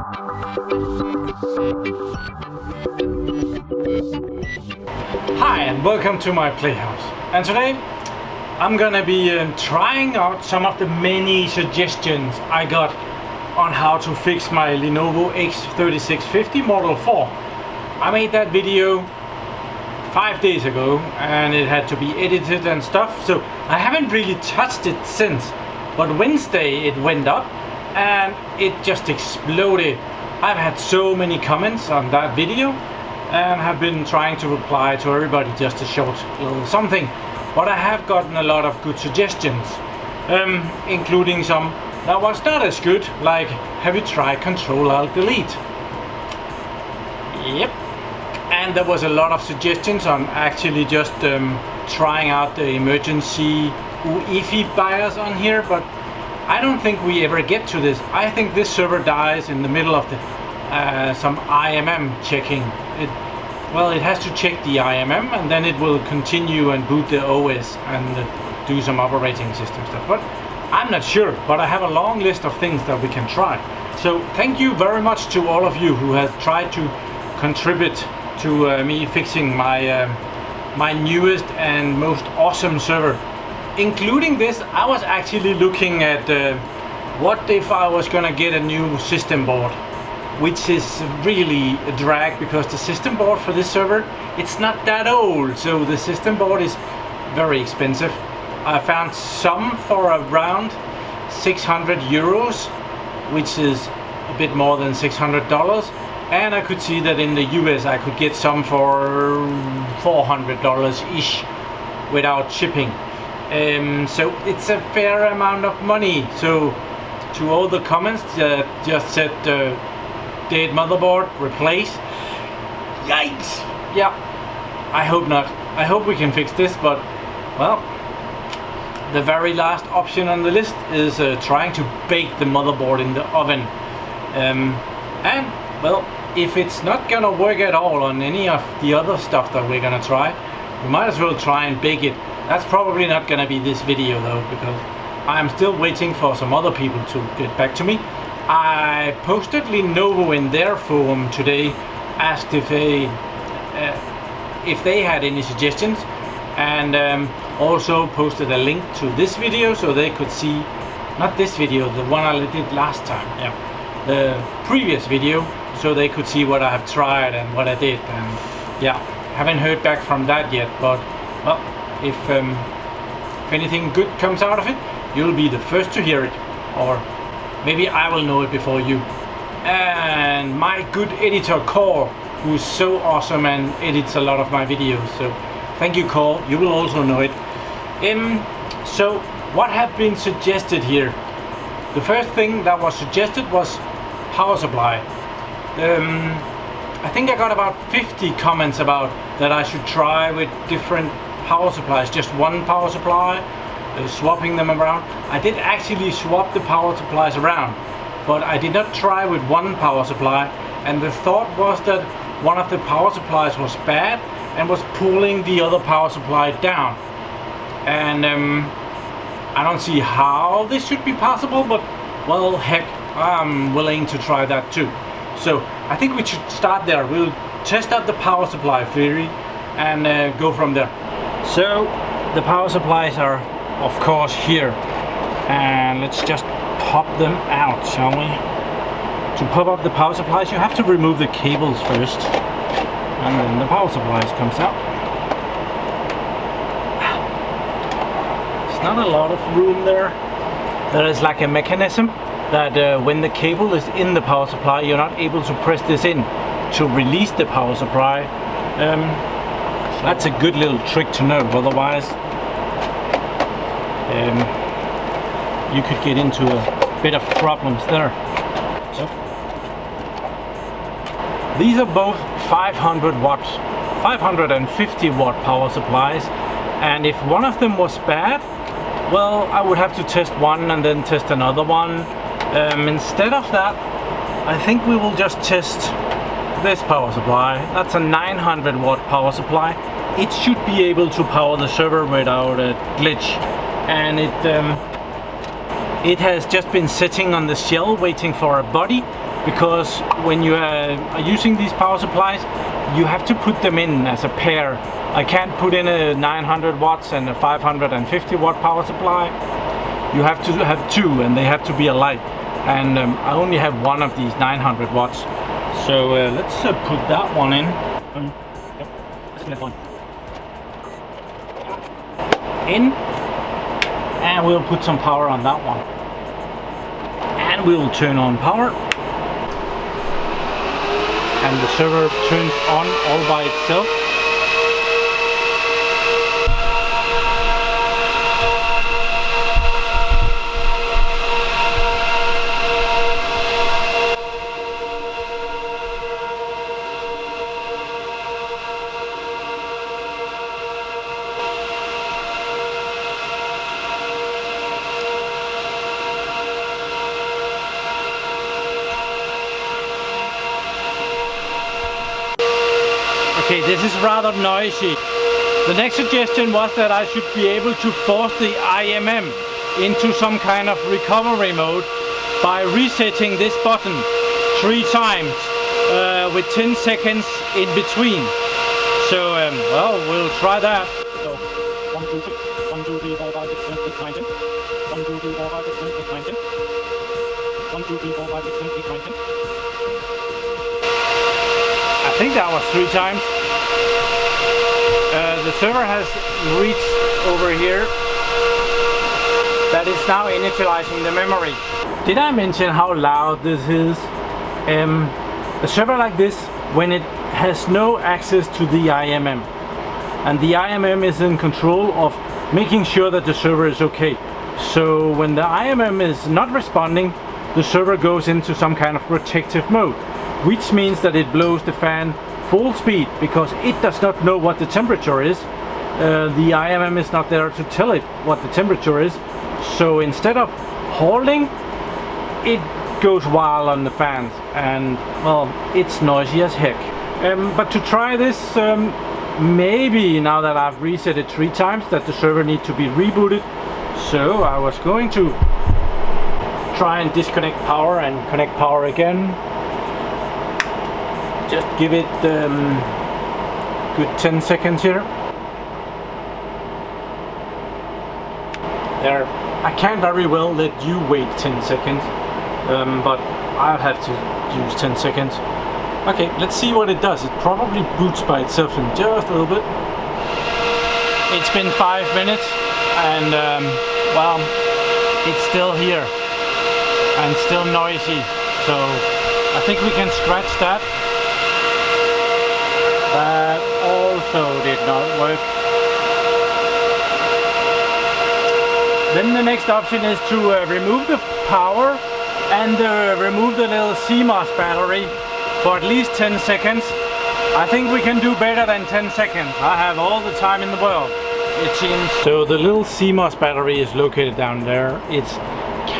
Hi and welcome to my PlayHouse, and today I'm gonna be trying out some of the many suggestions I got on how to fix my Lenovo x3650 Model 4. I made that video 5 days ago and it had to be edited and stuff, so I haven't really touched it since. But Wednesday it went up and it just exploded. I've had so many comments on that video and have been trying to reply to everybody just a short little something. But I have gotten a lot of good suggestions, including some that was not as good, like have you tried Control-Alt-Delete? Yep. And there was a lot of suggestions on actually just trying out the emergency UEFI BIOS on here, but I don't think we ever get to this. I think this server dies in the middle of the some IMM checking. It has to check the IMM and then it will continue and boot the OS and do some operating system stuff. But I'm not sure, but I have a long list of things that we can try. So thank you very much to all of you who have tried to contribute to me fixing my my newest and most awesome server. Including this, I was actually looking at what if I was gonna get a new system board, which is really a drag because the system board for this server, it's not that old, so the system board is very expensive. I found some for around 600 euros, which is a bit more than $600, and I could see that in the US I could get some for $400 ish without shipping. So it's a fair amount of money. So to all the comments that just said dead motherboard, replace, yikes. Yeah, I hope not. I hope we can fix this, but well, the very last option on the list is trying to bake the motherboard in the oven. And well, if it's not gonna work at all on any of the other stuff that we're gonna try, we might as well try and bake it. That's probably not gonna be this video though, because I'm still waiting for some other people to get back to me. I posted Lenovo in their forum today, asked if they had any suggestions, and also posted a link to this video so they could see, not this video, the one I did last time, yeah, the previous video, so they could see what I have tried and what I did. And yeah, haven't heard back from that yet, but well, if anything good comes out of it, you'll be the first to hear it, or maybe I will know it before you. And my good editor Core, who's so awesome and edits a lot of my videos, so thank you Core, you will also know it. So what have been suggested here? The first thing that was suggested was power supply. I think I got about 50 comments about that I should try with different power supplies, just one power supply, swapping them around. I did actually swap the power supplies around, but I did not try with one power supply, and the thought was that one of the power supplies was bad and was pulling the other power supply down. And I don't see how this should be possible, but well, heck, I'm willing to try that too. So I think we should start there. We'll test out the power supply theory and go from there. So the power supplies are of course here, and let's just pop them out, shall we? To pop up the power supplies you have to remove the cables first, and then the power supplies comes out. There's not a lot of room there. There is like a mechanism that when the cable is in the power supply, you're not able to press this in to release the power supply. That's a good little trick to know, otherwise you could get into a bit of problems there. So these are both 500 watts, 550 watt power supplies, and if one of them was bad, well, I would have to test one and then test another one. Instead of that, I think we will just test this power supply. That's a 900 watt power supply. It should be able to power the server without a glitch, and it has just been sitting on the shell waiting for a body, because when you are using these power supplies, you have to put them in as a pair. I can't put in a 900 watts and a 550 watt power supply. You have to have two, and they have to be alike. And I only have one of these 900 watts. So let's put that one in. Yep, let's get one. In, and we'll put some power on that one. And we'll turn on power. And the server turns on all by itself. Okay, this is rather noisy. The next suggestion was that I should be able to force the IMM into some kind of recovery mode by resetting this button 3 times with 10 seconds in between. So, well, we'll try that. So, 1, 2, 3, 1, 2, 3, 4, 5, 6, 7, 8, 9, 10. 1, 2, 3, 4, 5, 6, 7, 8, 9, 10. 1, 2, 3, 4, 5, 6, 7, 8, 9, 10. I think that was 3 times. The server has reached over here. That is now initializing the memory. Did I mention how loud this is? A server like this, when it has no access to the IMM, and the IMM is in control of making sure that the server is okay. So when the IMM is not responding, the server goes into some kind of protective mode, which means that it blows the fan full speed because it does not know what the temperature is. The IMM is not there to tell it what the temperature is. So instead of holding, it goes wild on the fans, and well, it's noisy as heck. But to try this, maybe now that I've reset it 3 times, that the server needs to be rebooted. So I was going to try and disconnect power and connect power again. Just give it good 10 seconds here. There, I can very well let you wait 10 seconds, but I'll have to use 10 seconds. Okay, let's see what it does. It probably boots by itself in just a little bit. It's been 5 minutes, and well, it's still here and still noisy. So I think we can scratch that. That also did not work. Then the next option is to remove the power and remove the little CMOS battery for at least 10 seconds. I think we can do better than 10 seconds. I have all the time in the world, it seems. So the little CMOS battery is located down there. It's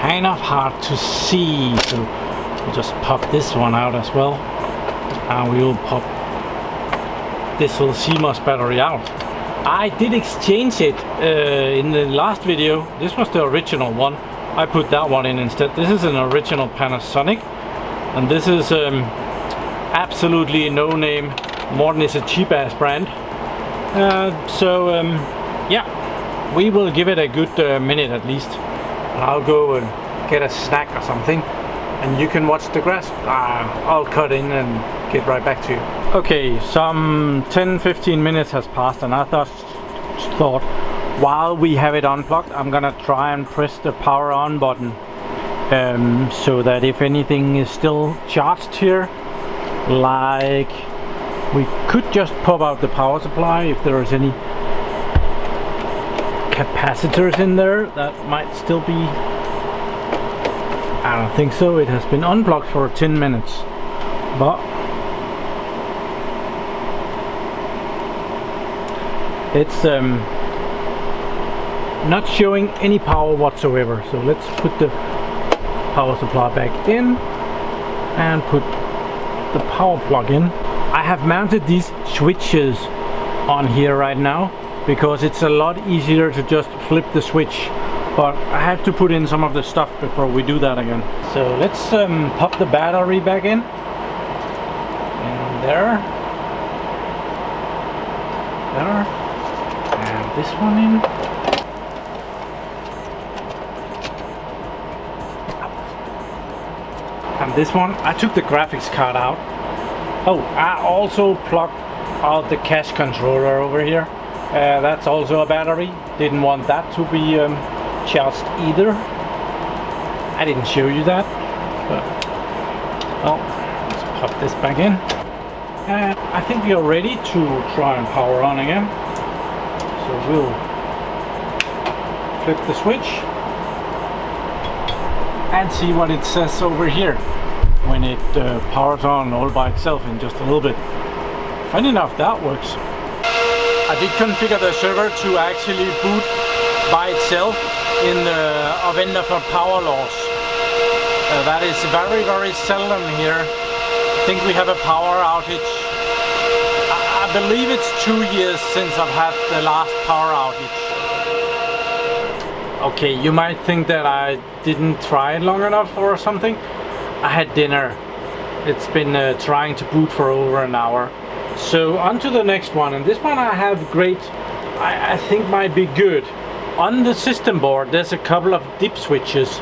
kind of hard to see, so we'll just pop this one out as well. And we will pop this little CMOS battery out. I did exchange it in the last video. This was the original one. I put that one in instead. This is an original Panasonic, and this is absolutely no name. More than it's a cheap ass brand. Yeah, we will give it a good minute at least. I'll go and get a snack or something, and you can watch the grass. I'll cut in and get right back to you. Okay, some 10-15 minutes has passed, and I thought while we have it unplugged, I'm gonna try and press the power on button, so that if anything is still charged here, like we could just pop out the power supply if there is any capacitors in there that might still be. I don't think so. It has been unplugged for 10 minutes, but it's not showing any power whatsoever. So let's put the power supply back in and put the power plug in. I have mounted these switches on here right now because it's a lot easier to just flip the switch but I have to put in some of the stuff before we do that again. So let's pop the battery back in. And there. And this one in. And this one, I took the graphics card out. Oh, I also plugged out the cache controller over here. That's also a battery. Didn't want that to be charged either. I didn't show you that, but well, let's pop this back in. And I think we are ready to try and power on again. So we'll flip the switch and see what it says over here when it powers on all by itself in just a little bit. Funny enough, that works. I did configure the server to actually boot by itself in the event of a power loss. That is very, very seldom here. I think we have a power outage. I believe it's 2 years since I've had the last power outage. Okay, you might think that I didn't try it long enough or something. I had dinner. It's been trying to boot for over an hour. So on to the next one, and this one I have great, I think might be good. On the system board there's a couple of dip switches,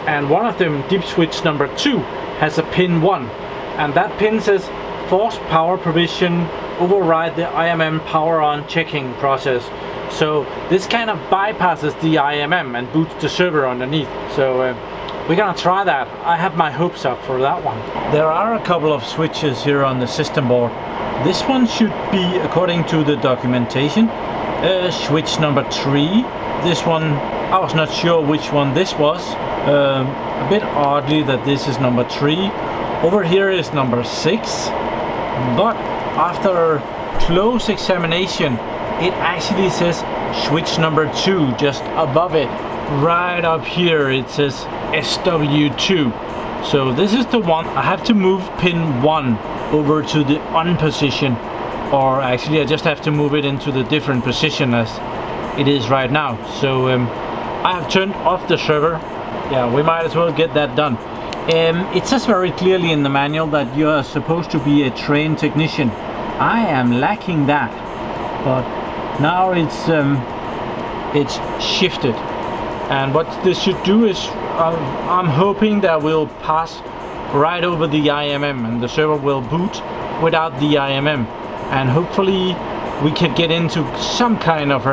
and one of them, dip switch number 2, has a pin 1, and that pin says force power provision, override the IMM power on checking process. So this kind of bypasses the IMM and boots the server underneath. So we're gonna try that. I have my hopes up for that one. There are a couple of switches here on the system board. This one should be, according to the documentation, switch number 3. This one, I was not sure which one this was. A bit oddly that this is number 3. Over here is number 6. But after close examination, it actually says switch number 2 just above it. Right up here it says SW2. So this is the one. I have to move pin 1 over to the on position, or actually I just have to move it into the different position as it is right now. So I have turned off the server. Yeah, we might as well get that done. It says very clearly in the manual that you are supposed to be a trained technician. I am lacking that, but now it's shifted. And what this should do is, I'm hoping that we'll pass right over the IMM and the server will boot without the IMM, and hopefully we can get into some kind of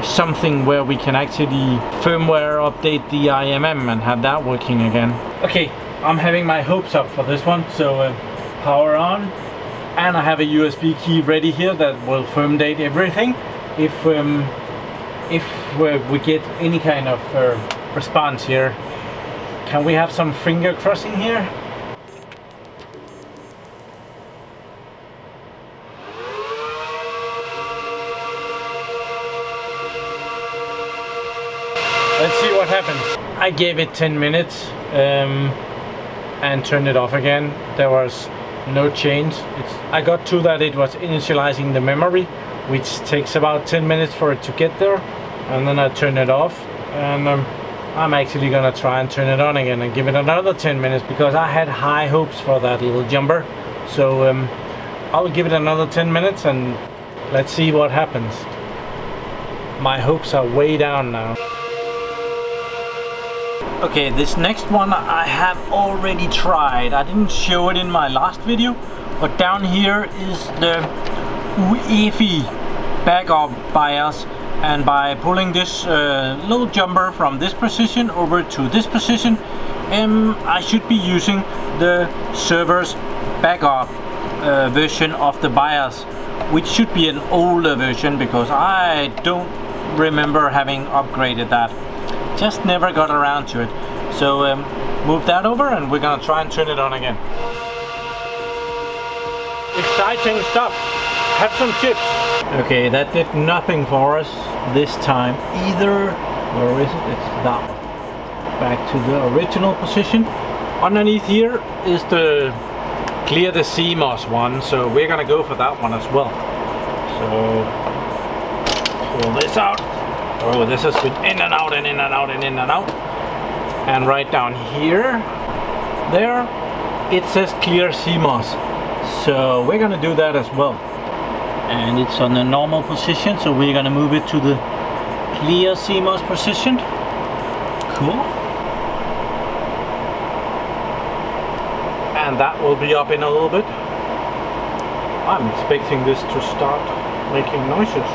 something where we can actually firmware update the IMM and have that working again. Okay, I'm having my hopes up for this one. So power on, and I have a USB key ready here that will firm date everything if we get any kind of response here. Can we have some finger crossing here? Let's see what happens. I gave it 10 minutes and turned it off again. There was no change. I got to that it was initializing the memory, which takes about 10 minutes for it to get there, and then I turned it off, and I'm actually gonna try and turn it on again and give it another 10 minutes because I had high hopes for that little jumper. So I'll give it another 10 minutes and let's see what happens. My hopes are way down now. Okay, this next one I have already tried. I didn't show it in my last video, but down here is the UEFI backup BIOS, and by pulling this little jumper from this position over to this position, I should be using the server's backup version of the BIOS, which should be an older version because I don't remember having upgraded that. Just never got around to it. So move that over and we're gonna try and turn it on again. Exciting stuff. Have some chips. Okay, that did nothing for us this time either. Where is it? It's that one. Back to the original position. Underneath here is the clear the CMOS one, so we're gonna go for that one as well. So pull this out. Oh, this has been in and out and in and out and in and out. And right down here, there, it says clear CMOS. So we're gonna do that as well. And it's on the normal position, so we're gonna move it to the clear CMOS position. Cool. And that will be up in a little bit. I'm expecting this to start making noises.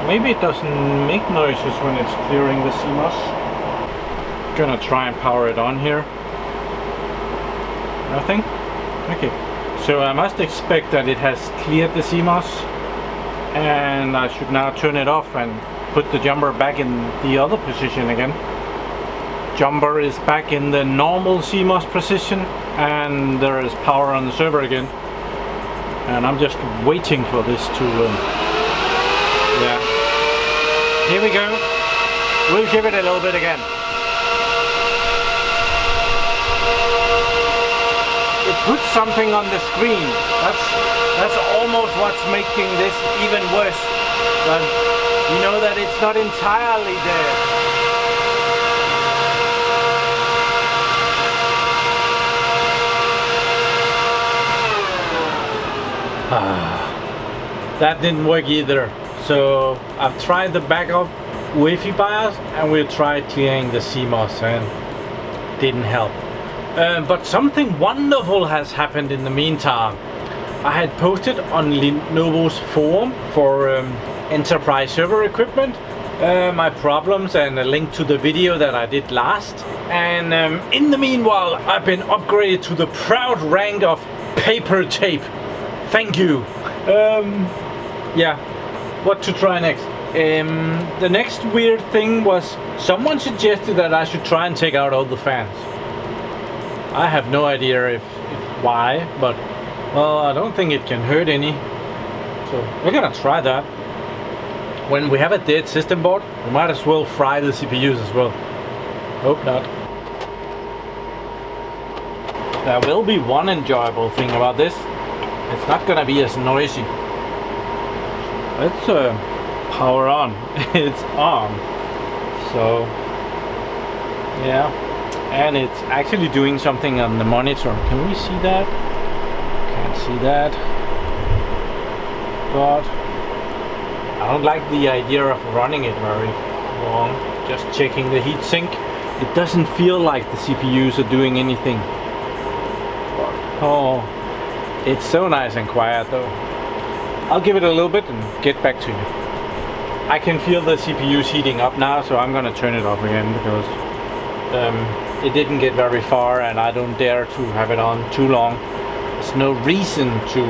Maybe it doesn't make noises when it's clearing the CMOS. Gonna try and power it on here. Nothing? Okay. So I must expect that it has cleared the CMOS, and I should now turn it off and put the jumper back in the other position again. Jumper is back in the normal CMOS position, and there is power on the server again. And I'm just waiting for this to yeah. Here we go. We'll give it a little bit again. It puts something on the screen. That's almost what's making this even worse. But you know that it's not entirely dead. That didn't work either. So I've tried the backup Wi-Fi BIOS, and we'll try clearing the CMOS, and didn't help. But something wonderful has happened in the meantime. I had posted on Lenovo's forum for enterprise server equipment my problems and a link to the video that I did last. And in the meanwhile, I've been upgraded to the proud rank of paper tape. Thank you. Yeah, what to try next? The next weird thing was someone suggested that I should try and take out all the fans. I have no idea why, but well, I don't think it can hurt any. So we're gonna try that. When we have a dead system board, we might as well fry the CPUs as well. Hope not. There will be one enjoyable thing about this. It's not gonna be as noisy. Let's power on. It's on. So yeah, and it's actually doing something on the monitor. Can we see that? Can't see that. But I don't like the idea of running it very long. Just checking the heatsink. It doesn't feel like the CPUs are doing anything. But, oh, it's so nice and quiet though. I'll give it a little bit and get back to you. I can feel the CPUs heating up now, so I'm gonna turn it off again because it didn't get very far, and I don't dare to have it on too long. There's no reason to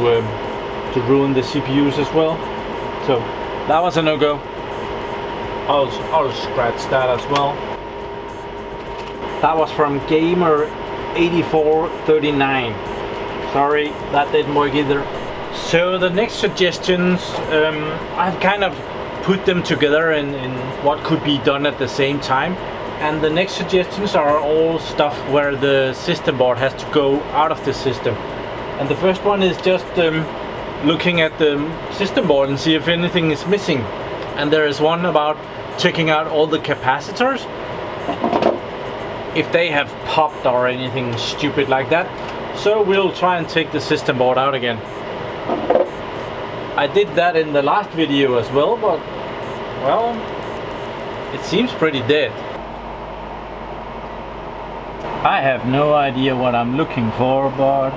ruin the CPUs as well. So that was a no-go. I'll scratch that as well. That was from Gamer8439. Sorry, that didn't work either. So the next suggestions, I've kind of put them together in what could be done at the same time. And the next suggestions are all stuff where the system board has to go out of the system. And the first one is just looking at the system board and see if anything is missing. And there is one about checking out all the capacitors, if they have popped or anything stupid like that. So we'll try and take the system board out again. I did that in the last video as well, but well, it seems pretty dead. I have no idea what I'm looking for, but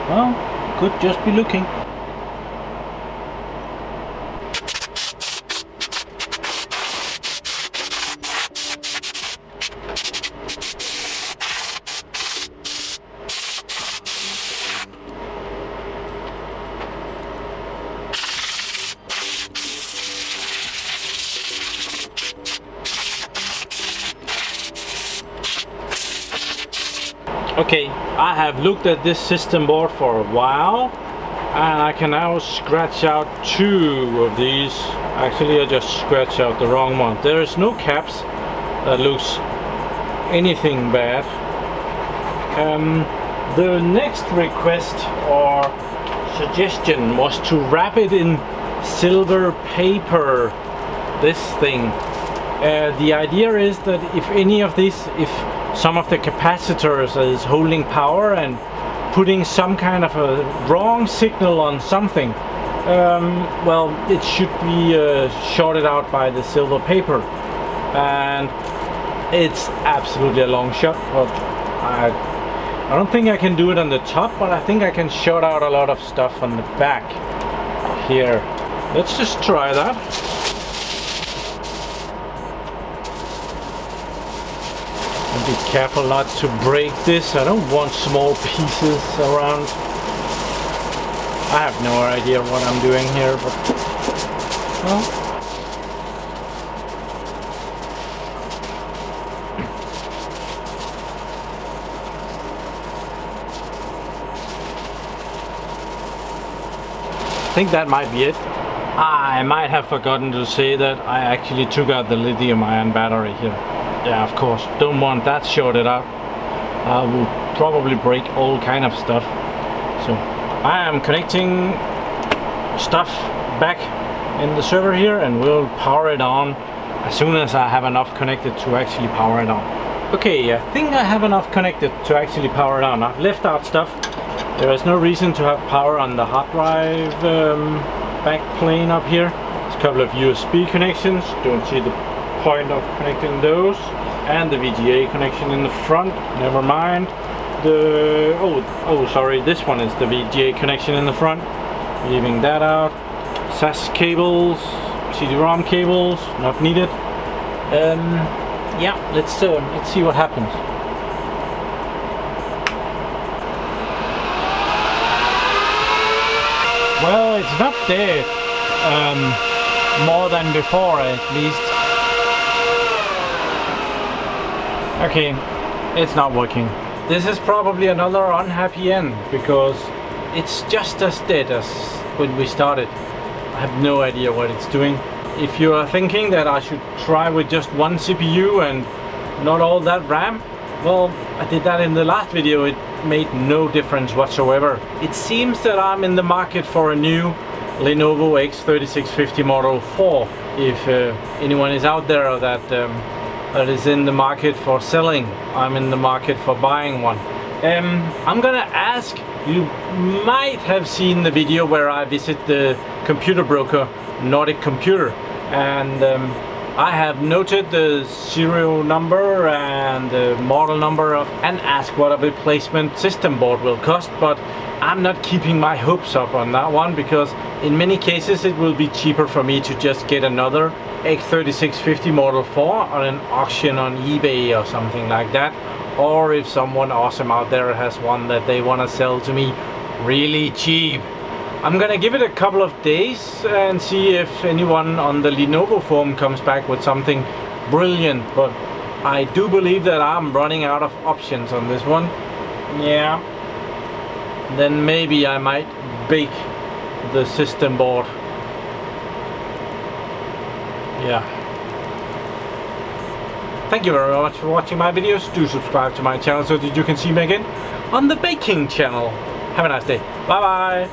well, could just be looking. Okay, I have looked at this system board for a while, and I can now scratch out two of these. Actually, I just scratched out the wrong one. There is no caps that looks anything bad. The next request or suggestion was to wrap it in silver paper, this thing. The idea is that if any of these, if some of the capacitors is holding power and putting some kind of a wrong signal on something, well, it should be shorted out by the silver paper. And it's absolutely a long shot, but I don't think I can do it on the top, but I think I can short out a lot of stuff on the back here. Let's just try that. And be careful not to break this. I don't want small pieces around. I have no idea what I'm doing here, but well. I think that might be it. I might have forgotten to say that I actually took out the lithium-ion battery here. Yeah, of course, don't want that shorted out. I will probably break all kind of stuff. So I am connecting stuff back in the server here, and we'll power it on as soon as I have enough connected to actually power it on. Okay, I think I have enough connected to actually power it on. I've left out stuff. There is no reason to have power on the hard drive back plane up here. There's a couple of USB connections. Don't see the point of connecting those. And the VGA connection in the front. Never mind. The sorry, this one is the VGA connection in the front. Leaving that out. SAS cables, CD-ROM cables, not needed. Yeah, let's see what happens. Well, it's not dead, more than before at least. Okay, it's not working. This is probably another unhappy end, because it's just as dead as when we started. I have no idea what it's doing. If you are thinking that I should try with just one CPU and not all that RAM, well, I did that in the last video. It made no difference whatsoever. It seems that I'm in the market for a new Lenovo x3650 Model 4. If anyone is out there that is in the market for selling, I'm in the market for buying one. I'm gonna ask, you might have seen the video where I visit the computer broker Nordic Computer, and I have noted the serial number and the model number and asked what a replacement system board will cost, but I'm not keeping my hopes up on that one, because in many cases it will be cheaper for me to just get another x3650 Model 4 on an auction on eBay or something like that, or if someone awesome out there has one that they want to sell to me really cheap. I'm gonna give it a couple of days and see if anyone on the Lenovo forum comes back with something brilliant, but I do believe that I'm running out of options on this one. Yeah, then maybe I might bake the system board. Yeah. Thank you very much for watching my videos. Do subscribe to my channel so that you can see me again on the baking channel. Have a nice day. Bye bye.